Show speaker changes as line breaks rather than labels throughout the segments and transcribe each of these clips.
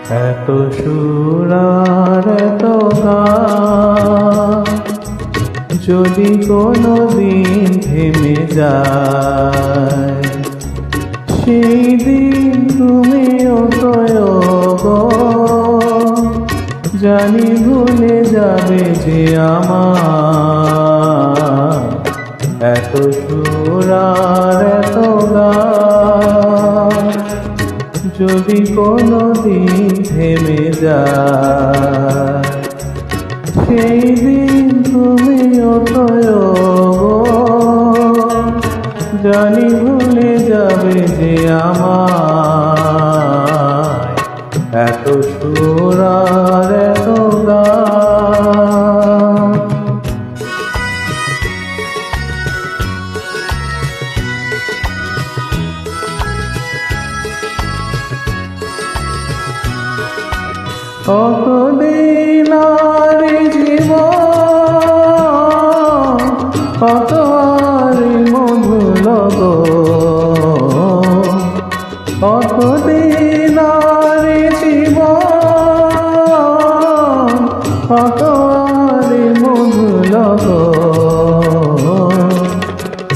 এত সুর আর এত গান যদি কোনো দিন থেমে যায়, সেই দিন তুমিও তো জানি ভুলে যাবে যে আমার এত সুর আর এত গান যদি কোনো দিন থেমে যায়, সেই দিন তুমিও তো জানি ভুলে যাবে যে আমার এত সুর আর এত গান। কতদিন আর জীবন, কত আর মধুর লগন, কতদিন আর জীবন, কত আর মধুর লগন,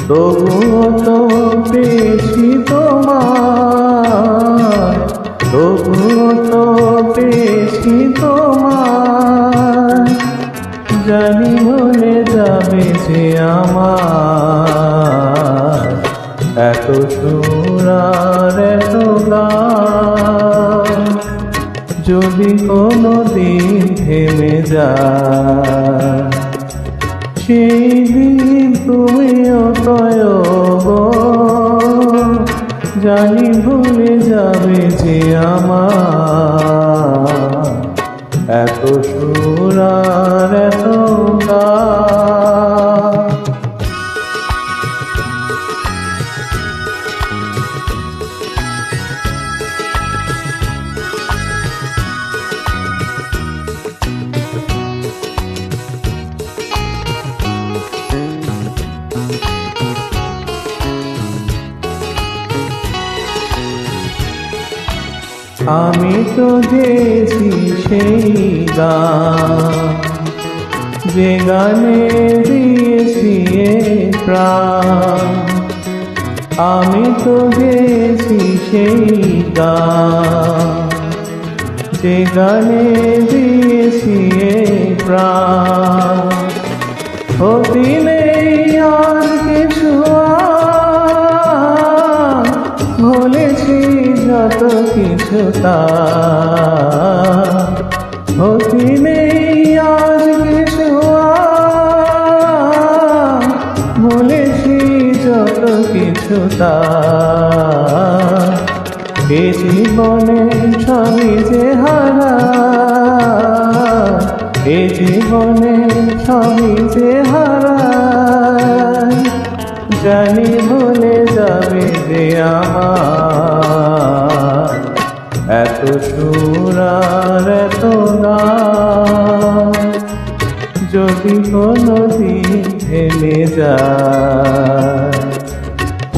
তবুও তো পেয়েছি তোমায়, তবুও তো পেয়েছি তোমায়, জানি ভুলে যাবে যে আমার এত সুর আর এত গান যদি কোনো দিন থেমে যায়, সেই দিন তুমিও তো জানি ভুলে যাবে যে আমার এত সুর আর এত গান। আমি তো গেছি সেই গান, যে গানে দিয়েছি প্রাণ, আমি তো গেছি সেই গান, যে গানে দিয়েছি প্রাণ, হতি নেই আর কিছু ভুলেছি যত কিছু হতি নেই আজ কিছু ভুলেছি যত কিছু এ জীবনে সবই যে হারা, এ জীবনে সবই যে হারা, জানি ভুলে যাবে যে আমার এত সুর আর এত গান যদি কোনো দিন থেমে যায়,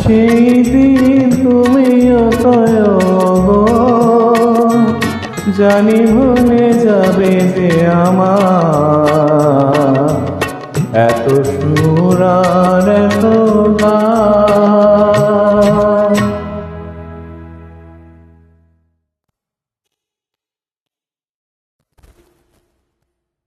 সেই দিন তুমিও তো জানি ভুলে যাবে যে আমার এত সুর আর এত গান।